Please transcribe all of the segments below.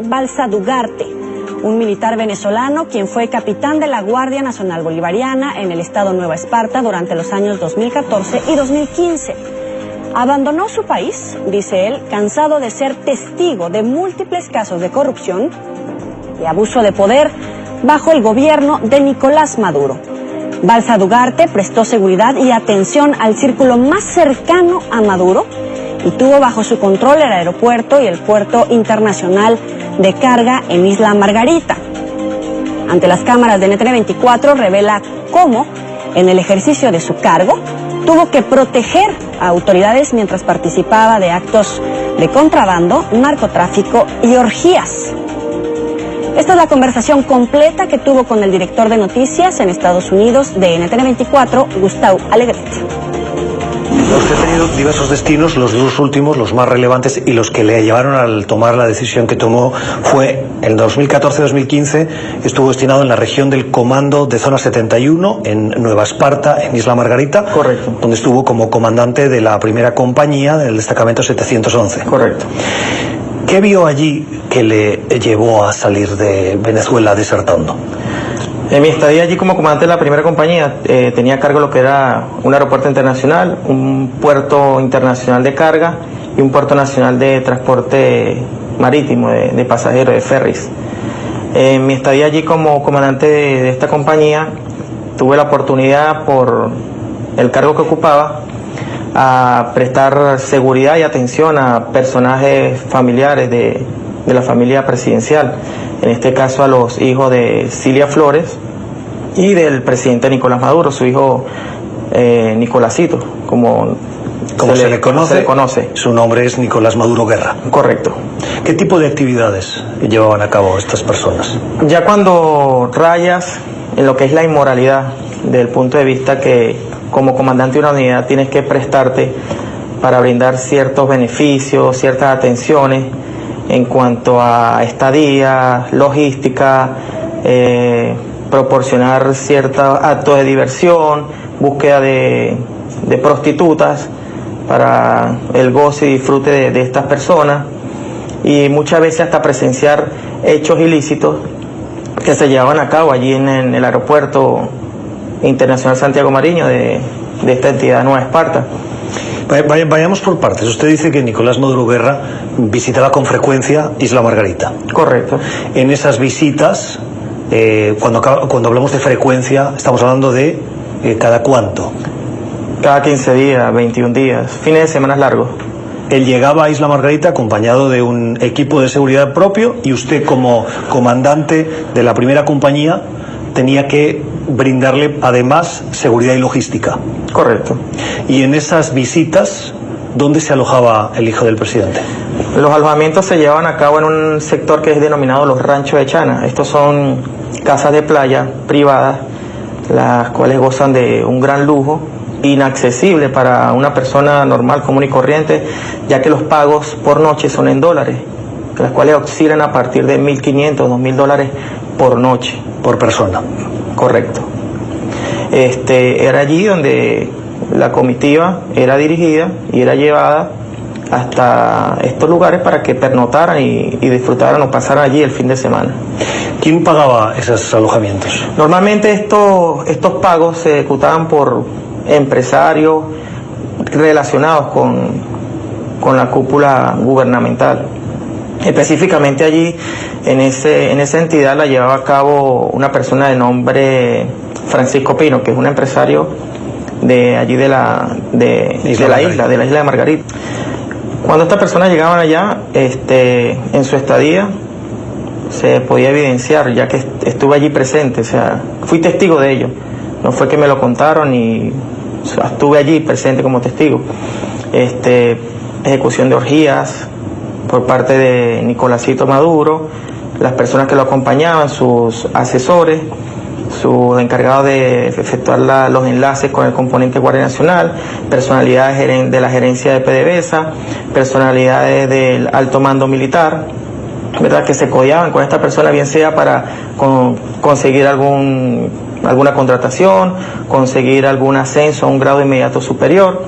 Balsadugarte, un militar venezolano quien fue capitán de la Guardia Nacional Bolivariana en el estado Nueva Esparta durante los años 2014 y 2015. Abandonó su país, dice él, cansado de ser testigo de múltiples casos de corrupción y abuso de poder bajo el gobierno de Nicolás Maduro. Balsadugarte prestó seguridad y atención al círculo más cercano a Maduro y tuvo bajo su control el aeropuerto y el puerto internacional de carga en Isla Margarita. Ante las cámaras de NTN 24 revela cómo, en el ejercicio de su cargo, tuvo que proteger a autoridades mientras participaba de actos de contrabando, narcotráfico y orgías. Esta es la conversación completa que tuvo con el director de noticias en Estados Unidos de NTN 24, Gustavo Alegret. Usted ha tenido diversos destinos, los dos últimos, los más relevantes y los que le llevaron al tomar la decisión que tomó fue en 2014-2015, estuvo destinado en la región del Comando de Zona 71, en Nueva Esparta, en Isla Margarita. Correcto. Donde estuvo como comandante de la primera compañía del destacamento 711. Correcto. ¿Qué vio allí que le llevó a salir de Venezuela desertando? En mi estadía allí como comandante de la primera compañía tenía a cargo lo que era un aeropuerto internacional, un puerto internacional de carga y un puerto nacional de transporte marítimo, de pasajeros, de ferries. En mi estadía allí como comandante de esta compañía tuve la oportunidad, por el cargo que ocupaba, a prestar seguridad y atención a personajes familiares de la familia presidencial, en este caso a los hijos de Cilia Flores y del presidente Nicolás Maduro, su hijo Nicolásito, como se le conoce. Su nombre es Nicolás Maduro Guerra. Correcto. ¿Qué tipo de actividades llevaban a cabo estas personas? Ya cuando rayas en lo que es la inmoralidad, desde el punto de vista que como comandante de una unidad tienes que prestarte para brindar ciertos beneficios, ciertas atenciones en cuanto a estadía, logística, proporcionar ciertos actos de diversión, búsqueda de prostitutas para el goce y disfrute de estas personas, y muchas veces hasta presenciar hechos ilícitos que se llevaban a cabo allí en el aeropuerto internacional Santiago Mariño de esta entidad Nueva Esparta. Vayamos por partes. Usted dice que Nicolás Maduro Guerra visitaba con frecuencia Isla Margarita. Correcto. En esas visitas, cuando hablamos de frecuencia, estamos hablando de ¿cada cuánto? Cada 15 días, 21 días, fines de semana largos. Él llegaba a Isla Margarita acompañado de un equipo de seguridad propio y usted, como comandante de la primera compañía, tenía que brindarle además seguridad y logística. Correcto. Y en esas visitas, ¿dónde se alojaba el hijo del presidente? Los alojamientos se llevan a cabo en un sector que es denominado los Ranchos de Chana. Estos son casas de playa privadas, las cuales gozan de un gran lujo, inaccesible para una persona normal, común y corriente, ya que los pagos por noche son en dólares, las cuales oscilan a partir de $1.500, $2.000 por noche. Por persona. Correcto. Era allí donde la comitiva era dirigida y era llevada hasta estos lugares para que pernotaran y disfrutaran o pasaran allí el fin de semana. ¿Quién pagaba esos alojamientos? Normalmente estos pagos se ejecutaban por empresarios relacionados con la cúpula gubernamental. Específicamente allí, en esa entidad la llevaba a cabo una persona de nombre Francisco Pino, que es un empresario de allí de la isla de Margarita. Cuando estas personas llegaban allá, en su estadía se podía evidenciar, ya que estuve allí presente, o sea, fui testigo de ello. No fue que me lo contaron, o sea, estuve allí presente como testigo. Ejecución de orgías por parte de Nicolásito Maduro, las personas que lo acompañaban, sus asesores, sus encargados de efectuar los enlaces con el componente Guardia Nacional, personalidades de la gerencia de PDVSA, personalidades del alto mando militar, ¿verdad?, que se codeaban con esta persona, bien sea para conseguir alguna contratación, conseguir algún ascenso a un grado inmediato superior.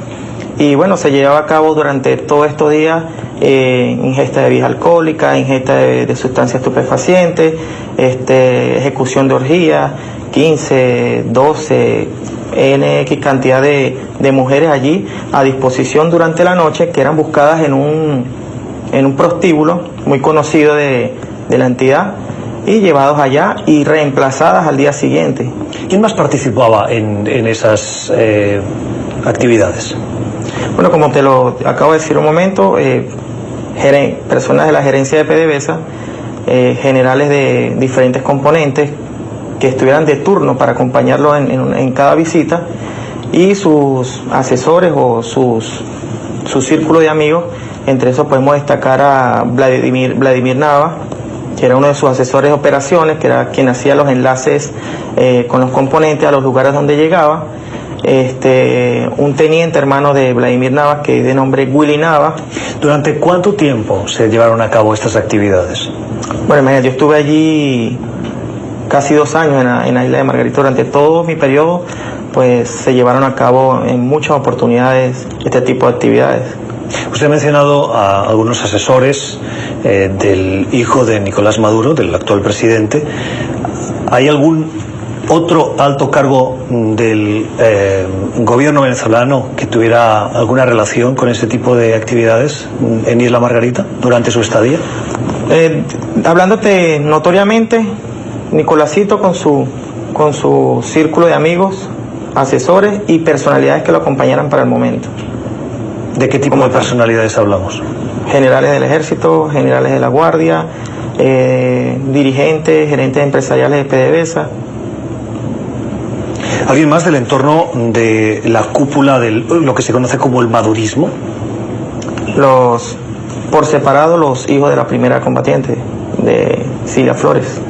Y bueno, se llevaba a cabo durante todos estos días ingesta de bebidas alcohólicas, ingesta de sustancias estupefacientes, ejecución de orgías, 15, 12, NX cantidad de mujeres allí a disposición durante la noche, que eran buscadas en un prostíbulo muy conocido de la entidad y llevados allá y reemplazadas al día siguiente. ¿Quién más participaba en esas actividades? Bueno, como te lo acabo de decir un momento, personas de la gerencia de PDVSA, generales de diferentes componentes que estuvieran de turno para acompañarlo en cada visita, y sus asesores o su círculo de amigos. Entre esos podemos destacar a Vladimir Nava, que era uno de sus asesores de operaciones, que era quien hacía los enlaces con los componentes a los lugares donde llegaba. Un teniente hermano de Vladimir Nava, que es de nombre Willy Nava. ¿Durante cuánto tiempo se llevaron a cabo estas actividades? Bueno, imagínate, yo estuve allí casi 2 años en la isla de Margarita. Durante todo mi periodo, pues se llevaron a cabo en muchas oportunidades este tipo de actividades. Usted ha mencionado a algunos asesores del hijo de Nicolás Maduro, del actual presidente. ¿Hay algún otro alto cargo del gobierno venezolano que tuviera alguna relación con ese tipo de actividades en Isla Margarita durante su estadía? Hablándote notoriamente, Nicolásito con su círculo de amigos, asesores y personalidades que lo acompañaran para el momento. ¿De qué tipo de personalidades hablamos? Generales del ejército, generales de la guardia, dirigentes, gerentes empresariales de PDVSA. ¿Alguien más del entorno de la cúpula de lo que se conoce como el madurismo? Por separado, los hijos de la primera combatiente, de Cilia Flores.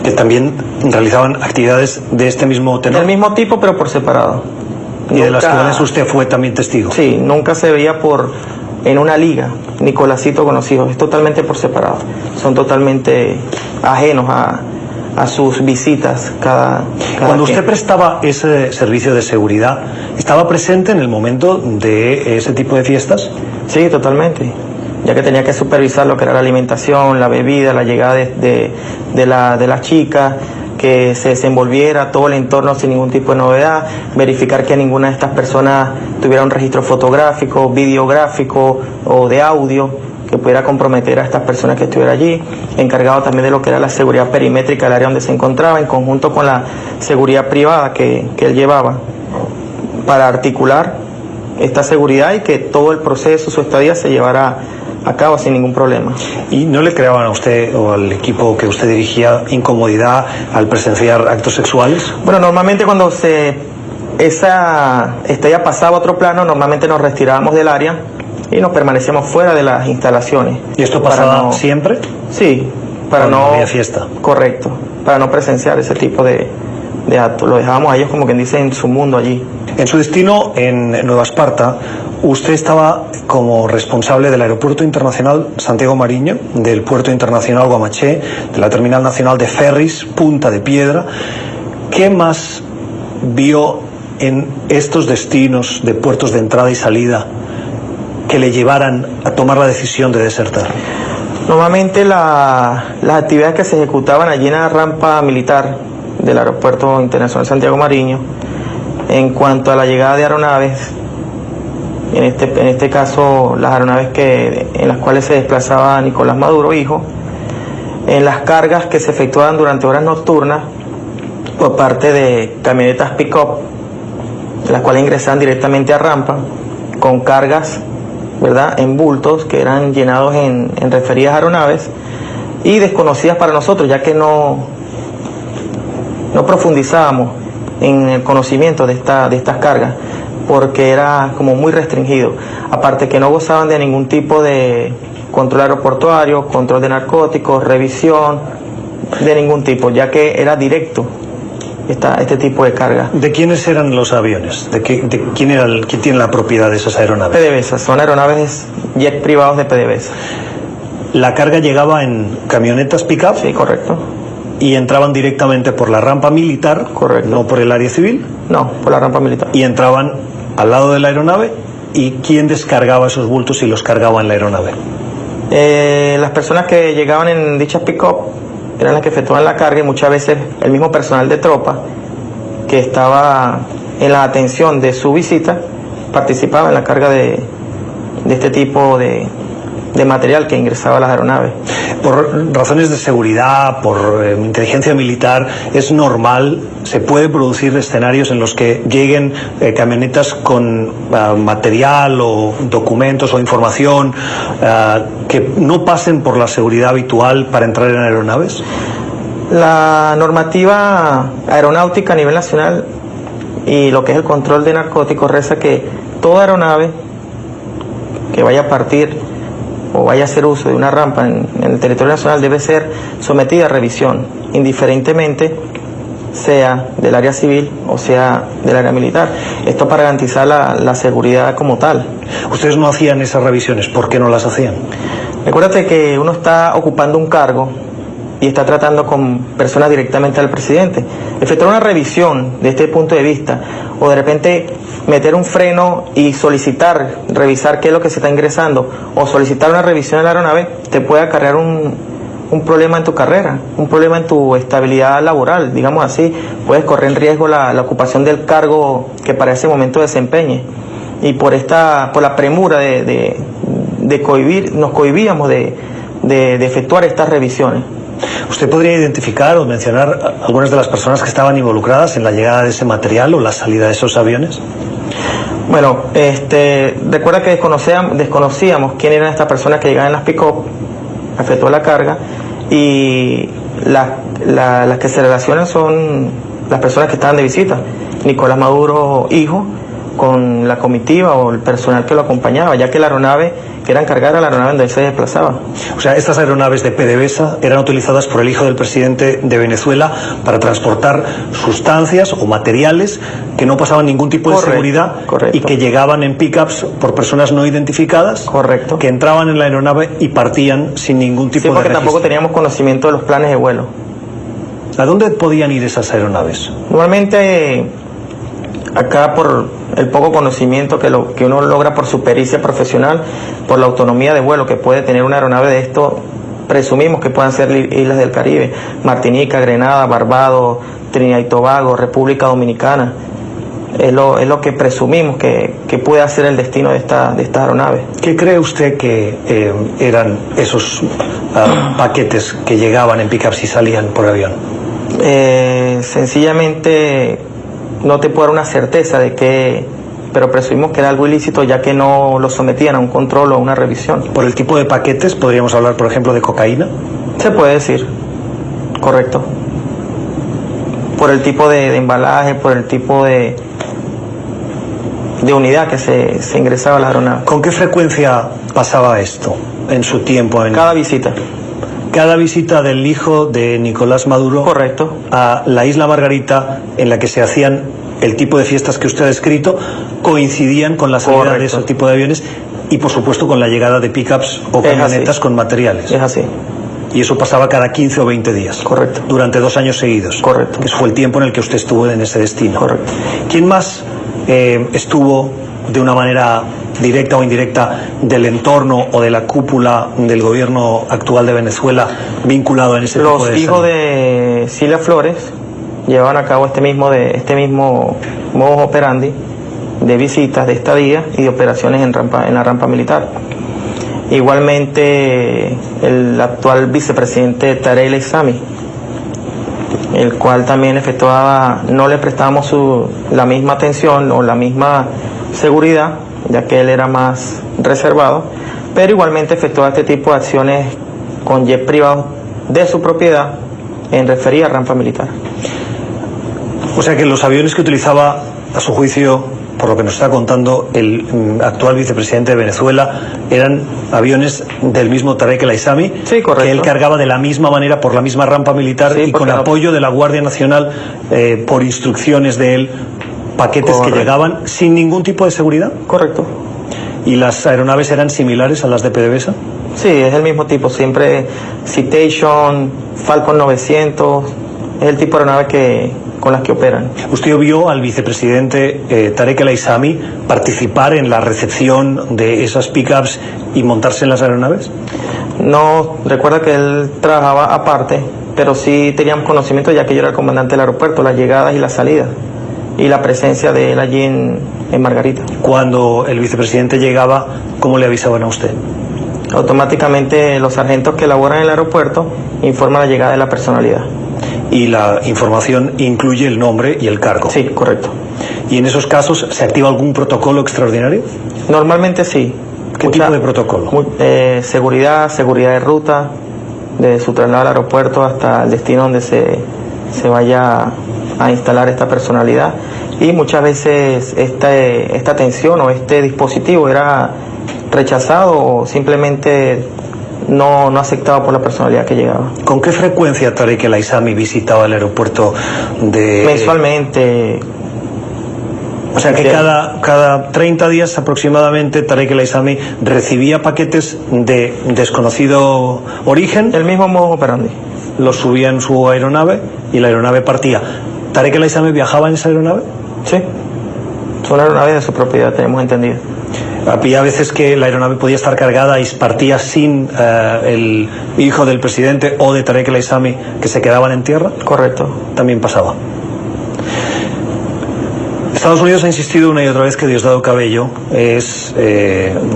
Que también realizaban actividades de este mismo tenor. Del mismo tipo, pero por separado. Y de las cuales usted fue también testigo. Sí, nunca se veía en una liga, Nicolásito con los hijos, es totalmente por separado. Son totalmente ajenos a sus visitas cada Cuando quien. usted prestaba ese servicio de seguridad, ¿estaba presente en el momento de ese tipo de fiestas? Sí, totalmente. Ya que tenía que supervisar lo que era la alimentación, la bebida, la llegada de la chica, que se desenvolviera todo el entorno sin ningún tipo de novedad, verificar que ninguna de estas personas tuviera un registro fotográfico, videográfico o de audio que pudiera comprometer a estas personas que estuvieran allí, encargado también de lo que era la seguridad perimétrica del área donde se encontraba, en conjunto con la seguridad privada que él llevaba, para articular esta seguridad y que todo el proceso, su estadía, se llevara a cabo sin ningún problema. ¿Y no le creaban a usted o al equipo que usted dirigía incomodidad al presenciar actos sexuales? Bueno, normalmente cuando esa estadía pasaba a otro plano, normalmente nos retirábamos del área y nos permanecíamos fuera de las instalaciones. ¿Y esto pasaba siempre? Sí, para no no había fiesta. Correcto, para no presenciar ese tipo de actos. Lo dejábamos a ellos, como quien dice, en su mundo allí. En su destino en Nueva Esparta, usted estaba como responsable del Aeropuerto Internacional Santiago Mariño, del Puerto Internacional Guamaché, de la Terminal Nacional de Ferries Punta de Piedra. ¿Qué más vio en estos destinos de puertos de entrada y salida que le llevaran a tomar la decisión de desertar? Normalmente las actividades que se ejecutaban allí en la rampa militar del Aeropuerto Internacional Santiago Mariño, en cuanto a la llegada de aeronaves, en este caso las aeronaves en las cuales se desplazaba Nicolás Maduro, hijo, en las cargas que se efectuaban durante horas nocturnas por parte de camionetas pick-up, las cuales ingresaban directamente a rampa con cargas, ¿verdad?, en bultos que eran llenados en referidas aeronaves y desconocidas para nosotros, ya que no profundizábamos en el conocimiento de estas cargas, porque era como muy restringido. Aparte que no gozaban de ningún tipo de control aeroportuario, control de narcóticos, revisión, de ningún tipo, ya que era directo este tipo de carga. ¿De quiénes eran los aviones? ¿Quién tiene la propiedad de esas aeronaves? PDVSA, son aeronaves jet privados de PDVSA. ¿La carga llegaba en camionetas pick-up? Sí, correcto. ¿Y entraban directamente por la rampa militar? Correcto. ¿No por el área civil? No, por la rampa militar. ¿Y entraban al lado de la aeronave? ¿Y quién descargaba esos bultos y los cargaba en la aeronave? Las personas que llegaban en dichas pick-up eran las que efectuaban la carga, y muchas veces el mismo personal de tropa que estaba en la atención de su visita participaba en la carga de este tipo de material que ingresaba a las aeronaves. Por razones de seguridad, por inteligencia militar, es normal, se puede producir escenarios en los que lleguen camionetas con material o documentos o información que no pasen por la seguridad habitual para entrar en aeronaves. La normativa aeronáutica a nivel nacional y lo que es el control de narcóticos reza que toda aeronave que vaya a partir o vaya a hacer uso de una rampa en el territorio nacional debe ser sometida a revisión, indiferentemente sea del área civil o sea del área militar. Esto para garantizar la seguridad como tal. ¿Ustedes no hacían esas revisiones? ¿Por qué no las hacían? Recuérdate que uno está ocupando un cargo y está tratando con personas directamente al presidente. Efectuar una revisión de este punto de vista, o de repente meter un freno y revisar qué es lo que se está ingresando, o solicitar una revisión de la aeronave, te puede acarrear un problema en tu carrera, un problema en tu estabilidad laboral, digamos así. Puedes correr en riesgo la ocupación del cargo que para ese momento desempeñe. Y por la premura de cohibir, nos cohibíamos de efectuar estas revisiones. ¿Usted podría identificar o mencionar algunas de las personas que estaban involucradas en la llegada de ese material o la salida de esos aviones? Bueno, recuerda que desconocíamos quién eran estas personas que llegaban en las pick-up a efectuar la carga, y las que se relacionan son las personas que estaban de visita. Nicolás Maduro, hijo, con la comitiva o el personal que lo acompañaba, ya que la aeronave que era encargada era la aeronave donde él se desplazaba. O sea, estas aeronaves de PDVSA eran utilizadas por el hijo del presidente de Venezuela para transportar sustancias o materiales que no pasaban ningún tipo de seguridad, y que llegaban en pickups por personas no identificadas, correcto, que entraban en la aeronave y partían sin ningún tipo de registro. Porque tampoco teníamos conocimiento de los planes de vuelo. ¿A dónde podían ir esas aeronaves? Normalmente acá, por el poco conocimiento que uno logra por su pericia profesional, por la autonomía de vuelo que puede tener una aeronave de esto, presumimos que puedan ser islas del Caribe: Martinica, Grenada, Barbados, Trinidad y Tobago, República Dominicana. Es lo que presumimos que puede ser el destino de esta aeronave. ¿Qué cree usted que eran esos paquetes que llegaban en pickups y salían por avión? Sencillamente no te puedo dar una certeza de qué, pero presumimos que era algo ilícito, ya que no lo sometían a un control o a una revisión. ¿Por el tipo de paquetes podríamos hablar, por ejemplo, de cocaína? Se puede decir, correcto. Por el tipo de embalaje, por el tipo de unidad que se ingresaba a la aeronave. ¿Con qué frecuencia pasaba esto en su tiempo? Cada visita. Cada visita del hijo de Nicolás Maduro, correcto, a la isla Margarita, en la que se hacían el tipo de fiestas que usted ha descrito, coincidían con la salida de ese tipo de aviones y, por supuesto, con la llegada de pickups o camionetas con materiales. Es así. Y eso pasaba cada 15 o 20 días. Correcto. Durante 2 años seguidos. Correcto. Que fue el tiempo en el que usted estuvo en ese destino. Correcto. ¿Quién más estuvo de una manera directa o indirecta del entorno o de la cúpula del gobierno actual de Venezuela vinculado en ese tipo de... Los hijos de Cilia Flores llevaban a cabo este mismo modus operandi de visitas, de estadía y de operaciones en la rampa militar. Igualmente el actual vicepresidente Tarek El Aissami, el cual también efectuaba, no le prestábamos la misma atención o la misma seguridad, ya que él era más reservado, pero igualmente efectuaba este tipo de acciones con jet privado de su propiedad en referida a rampa militar. O sea que los aviones que utilizaba, a su juicio, por lo que nos está contando el actual vicepresidente de Venezuela, eran aviones del mismo Tarek El Aissami, sí, correcto, que él cargaba de la misma manera por la misma rampa militar, sí, y con apoyo de la Guardia Nacional, por instrucciones de él, paquetes correcto, que llegaban sin ningún tipo de seguridad. Correcto. ¿Y las aeronaves eran similares a las de PDVSA? Sí, es el mismo tipo, siempre Citation, Falcon 900, es el tipo de aeronave las que operan. ¿Usted vio al vicepresidente Tarek El Aissami participar en la recepción de esas pickups y montarse en las aeronaves? No, recuerda que él trabajaba aparte, pero sí teníamos conocimiento, ya que yo era el comandante del aeropuerto, las llegadas y las salidas, y la presencia de él allí en Margarita. Cuando el vicepresidente llegaba, ¿cómo le avisaban a usted? Automáticamente los sargentos que laboran en el aeropuerto informan la llegada de la personalidad. Y la información incluye el nombre y el cargo. Sí, correcto. ¿Y en esos casos se activa algún protocolo extraordinario? Normalmente sí. ¿Qué tipo de protocolo? Seguridad de ruta, de su traslado al aeropuerto hasta el destino donde se vaya a instalar esta personalidad. Y muchas veces esta atención o este dispositivo era rechazado o simplemente no aceptado por la personalidad que llegaba. ¿Con qué frecuencia Tarek El Aissami visitaba el aeropuerto de...? Mensualmente. O sea que cada 30 días aproximadamente Tarek El Aissami recibía paquetes de desconocido origen. El mismo modo operandi. Los subía en su aeronave y la aeronave partía. ¿Tarek El Aissami viajaba en esa aeronave? Sí. Son aeronaves de su propiedad, tenemos entendido. Había veces que la aeronave podía estar cargada y partía sin el hijo del presidente o de Tarek El Aissami, que se quedaban en tierra. Correcto. También pasaba. Estados Unidos ha insistido una y otra vez que Diosdado Cabello es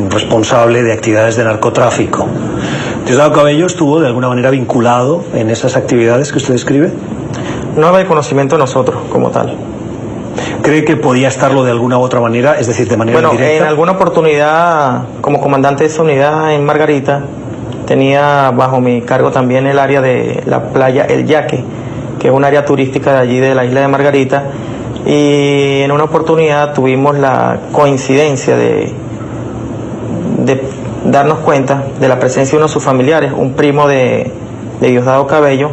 responsable de actividades de narcotráfico. ¿Diosdado Cabello estuvo de alguna manera vinculado en esas actividades que usted describe? No había conocimiento de nosotros como tal. ¿Cree que podía estarlo de alguna u otra manera, es decir, de manera indirecta? En alguna oportunidad, como comandante de esa unidad en Margarita, tenía bajo mi cargo también el área de la playa El Yaque, que es un área turística de allí de la isla de Margarita, y en una oportunidad tuvimos la coincidencia de darnos cuenta de la presencia de uno de sus familiares, un primo de Diosdado Cabello,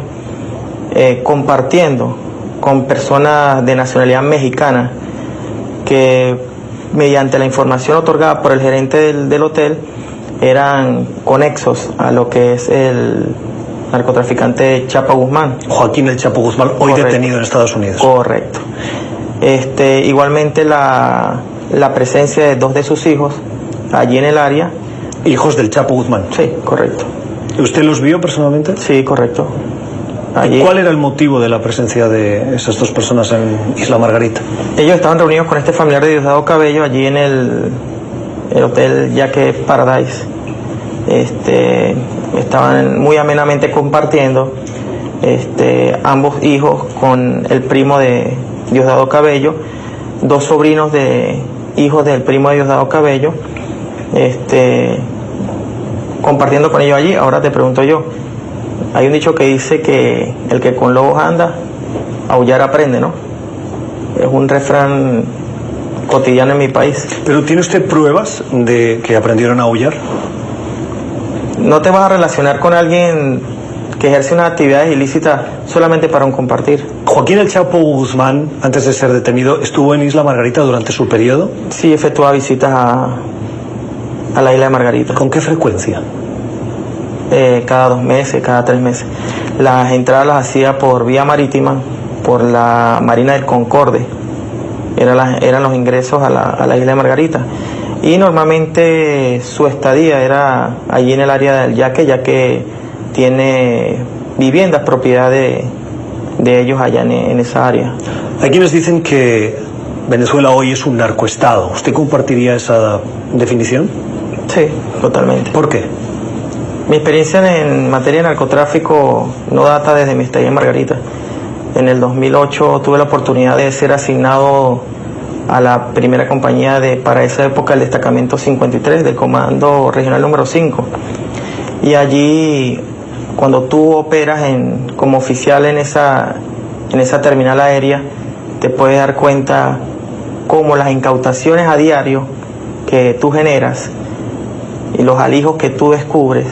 compartiendo con personas de nacionalidad mexicana que mediante la información otorgada por el gerente del hotel eran conexos a lo que es el narcotraficante Chapo Guzmán. Joaquín El Chapo Guzmán, hoy Correcto. Detenido en Estados Unidos. Correcto. Igualmente la presencia de 2 de sus hijos allí en el área. Hijos del Chapo Guzmán. Sí, correcto. ¿Usted los vio personalmente? Sí, correcto. Allí. ¿Cuál era el motivo de la presencia de esas 2 personas en Isla Margarita? Ellos estaban reunidos con este familiar de Diosdado Cabello allí en el hotel Yaque Paradise. Estaban muy amenamente compartiendo ambos hijos con el primo de Diosdado Cabello, 2 sobrinos de hijos del primo de Diosdado Cabello, compartiendo con ellos allí. Ahora te pregunto yo, hay un dicho que dice que el que con lobos anda, aullar aprende, ¿no? Es un refrán cotidiano en mi país. ¿Pero tiene usted pruebas de que aprendieron a aullar? No te vas a relacionar con alguien que ejerce unas actividades ilícitas solamente para un compartir. Joaquín El Chapo Guzmán, antes de ser detenido, ¿estuvo en Isla Margarita durante su periodo? Sí, efectuaba visitas a la isla de Margarita. ¿Con qué frecuencia? Cada 2 meses, cada 3 meses. Las entradas las hacía por vía marítima, por la Marina del Concorde. Eran los ingresos a la isla de Margarita. Y normalmente su estadía era allí en el área del Yaque, ya que tiene viviendas propiedad de ellos allá en esa área. Hay quienes dicen que Venezuela hoy es un narcoestado. ¿Usted compartiría esa definición? Sí, totalmente. ¿Por qué? Mi experiencia en materia de narcotráfico no data desde mi estadía en Margarita. En el 2008 tuve la oportunidad de ser asignado a la primera compañía para esa época, el destacamento 53 del Comando Regional número 5. Y allí, cuando tú operas como oficial en esa terminal aérea, te puedes dar cuenta cómo las incautaciones a diario que tú generas y los alijos que tú descubres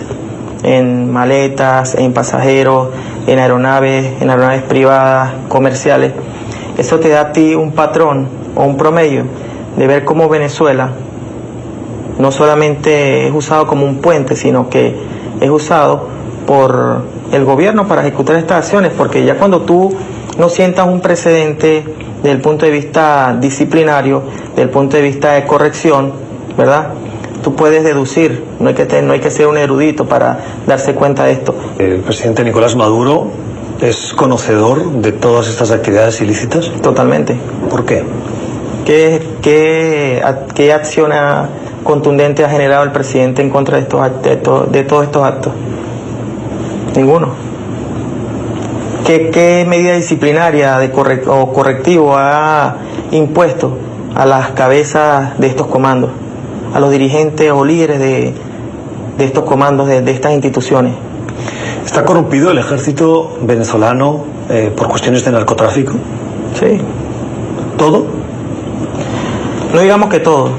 en maletas, en pasajeros, en aeronaves privadas, comerciales, eso te da a ti un patrón o un promedio de ver cómo Venezuela no solamente es usado como un puente, sino que es usado por el gobierno para ejecutar estas acciones, porque ya cuando tú no sientas un precedente desde el punto de vista disciplinario, desde el punto de vista de corrección, ¿verdad? Tú puedes deducir, no hay que ser un erudito para darse cuenta de esto. ¿El presidente Nicolás Maduro es conocedor de todas estas actividades ilícitas? Totalmente. ¿Por qué? ¿Qué acción contundente ha generado el presidente en contra de todos estos actos? Ninguno. ¿Qué medida disciplinaria o correctivo ha impuesto a las cabezas de estos comandos, a los dirigentes o líderes de estos comandos, de estas instituciones? ¿Está corrompido el ejército venezolano por cuestiones de narcotráfico? Sí. ¿Todo? No digamos que todo.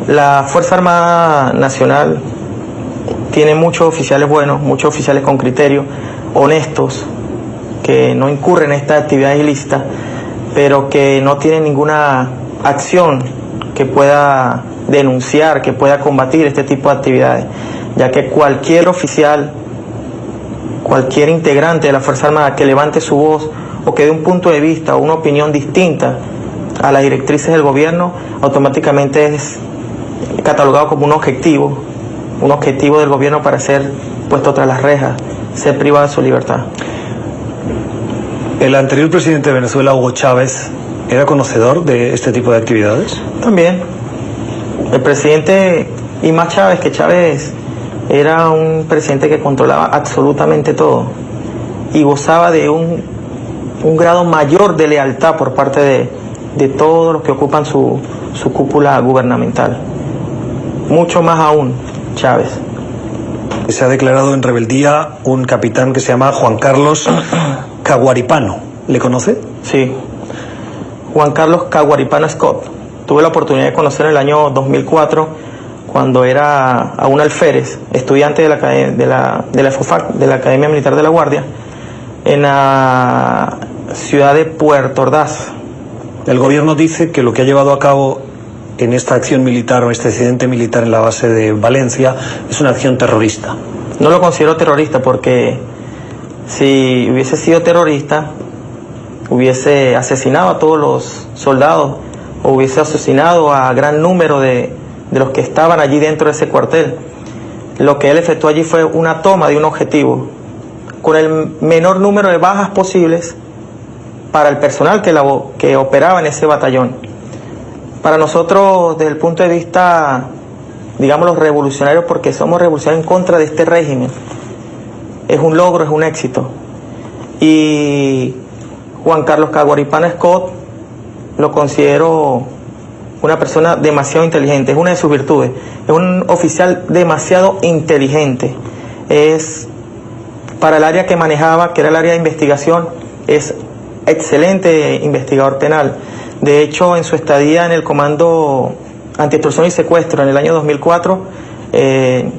La Fuerza Armada Nacional tiene muchos oficiales buenos, muchos oficiales con criterio, honestos, que no incurren en estas actividades ilícitas, pero que no tienen ninguna acción que pueda denunciar, que pueda combatir este tipo de actividades, ya que cualquier oficial, cualquier integrante de la Fuerza Armada que levante su voz o que dé un punto de vista o una opinión distinta a las directrices del gobierno, automáticamente es catalogado como un objetivo del gobierno para ser puesto tras las rejas, ser privado de su libertad. ¿El anterior presidente de Venezuela, Hugo Chávez, era conocedor de este tipo de actividades? También. El presidente, y más Chávez, que Chávez era un presidente que controlaba absolutamente todo y gozaba de un grado mayor de lealtad por parte de todos los que ocupan su cúpula gubernamental. Mucho más aún, Chávez. Se ha declarado en rebeldía un capitán que se llama Juan Carlos Caguaripano. ¿Le conoce? Sí. Juan Carlos Caguaripano Scott. Tuve la oportunidad de conocer en el año 2004, cuando era aún alférez, estudiante de la FOFAC, de la Academia Militar de la Guardia, en la ciudad de Puerto Ordaz. El gobierno dice que lo que ha llevado a cabo en esta acción militar o este incidente militar en la base de Valencia es una acción terrorista. No lo considero terrorista porque si hubiese sido terrorista, hubiese asesinado a todos los soldados o hubiese asesinado a gran número de los que estaban allí dentro de ese cuartel. Lo que él efectuó allí fue una toma de un objetivo con el menor número de bajas posibles para el personal que operaba en ese batallón. Para nosotros, desde el punto de vista, digamos, los revolucionarios, porque somos revolucionarios en contra de este régimen, es un logro, es un éxito. Y Juan Carlos Caguaripano Scott lo considero una persona demasiado inteligente, es una de sus virtudes, es un oficial demasiado inteligente, es para el área que manejaba, que era el área de investigación, es excelente investigador penal. De hecho, en su estadía en el Comando Antiextorsión y Secuestro en el año 2004,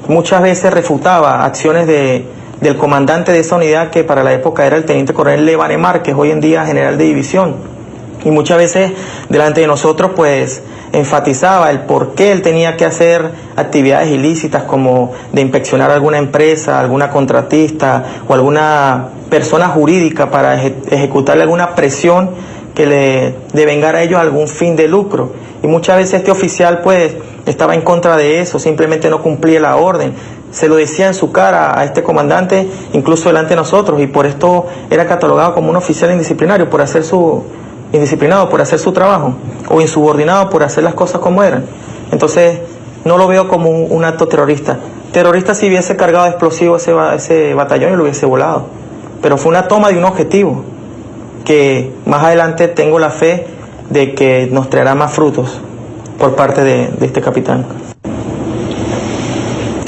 muchas veces refutaba acciones del comandante de esa unidad, que para la época era el teniente coronel Levane Márquez, hoy en día general de división. Y muchas veces delante de nosotros pues enfatizaba el por qué él tenía que hacer actividades ilícitas, como de inspeccionar alguna empresa, alguna contratista o alguna persona jurídica para ejecutarle alguna presión que le devengara a ellos algún fin de lucro. Y muchas veces este oficial pues estaba en contra de eso, simplemente no cumplía la orden. Se lo decía en su cara a este comandante, incluso delante de nosotros, y por esto era catalogado como un oficial indisciplinario indisciplinado por hacer su trabajo, o insubordinado por hacer las cosas como eran. Entonces no lo veo como un acto terrorista. Terrorista si hubiese cargado de explosivo ese batallón y lo hubiese volado, pero fue una toma de un objetivo que más adelante tengo la fe de que nos traerá más frutos por parte de este capitán.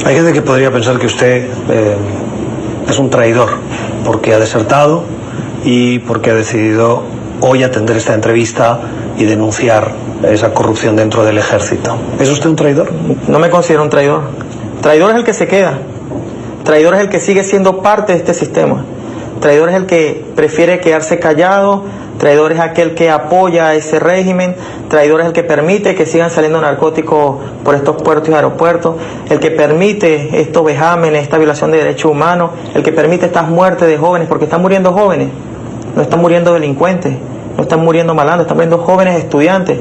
Hay gente que podría pensar que usted es un traidor porque ha desertado y porque ha decidido hoy atender esta entrevista y denunciar esa corrupción dentro del ejército. ¿Es usted un traidor? No me considero un traidor. Traidor es el que se queda. Traidor es el que sigue siendo parte de este sistema. Traidor es el que prefiere quedarse callado traidor es aquel que apoya a ese régimen, traidor es el que permite que sigan saliendo narcóticos por estos puertos y aeropuertos, el que permite estos vejámenes, esta violación de derechos humanos, el que permite estas muertes de jóvenes, porque están muriendo jóvenes, no están muriendo delincuentes, no están muriendo malandros, están muriendo jóvenes estudiantes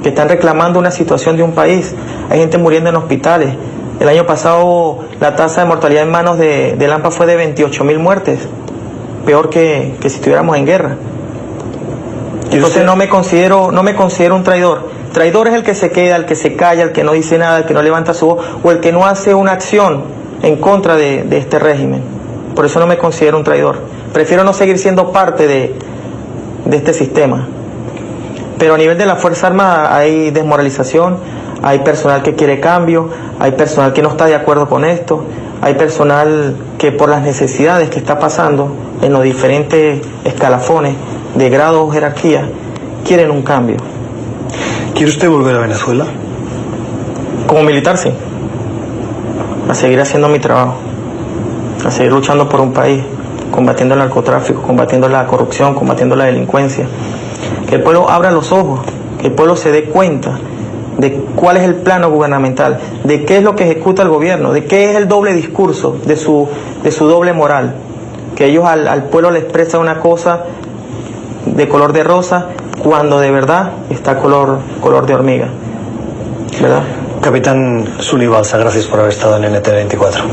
que están reclamando una situación de un país. Hay gente muriendo en hospitales. El año pasado la tasa de mortalidad en manos de Lampa fue de 28.000 muertes, peor que si estuviéramos en guerra. Entonces no me considero un traidor. Traidor es el que se queda, el que se calla, el que no dice nada, el que no levanta su voz o el que no hace una acción en contra de este régimen. Por eso no me considero un traidor. Prefiero no seguir siendo parte de este sistema. Pero a nivel de la Fuerza Armada hay desmoralización, hay personal que quiere cambio, hay personal que no está de acuerdo con esto, hay personal que por las necesidades que está pasando en los diferentes escalafones de grado o jerarquía, quieren un cambio. ¿Quiere usted volver a Venezuela? Como militar, sí. A seguir haciendo mi trabajo, a seguir luchando por un país, combatiendo el narcotráfico, combatiendo la corrupción, combatiendo la delincuencia. Que el pueblo abra los ojos, que el pueblo se dé cuenta de cuál es el plano gubernamental, de qué es lo que ejecuta el gobierno, de qué es el doble discurso, de su doble moral. Que ellos al pueblo le expresan una cosa de color de rosa cuando de verdad está color de hormiga, ¿verdad? Capitán Zuni Balsa, gracias por haber estado en NTV 24.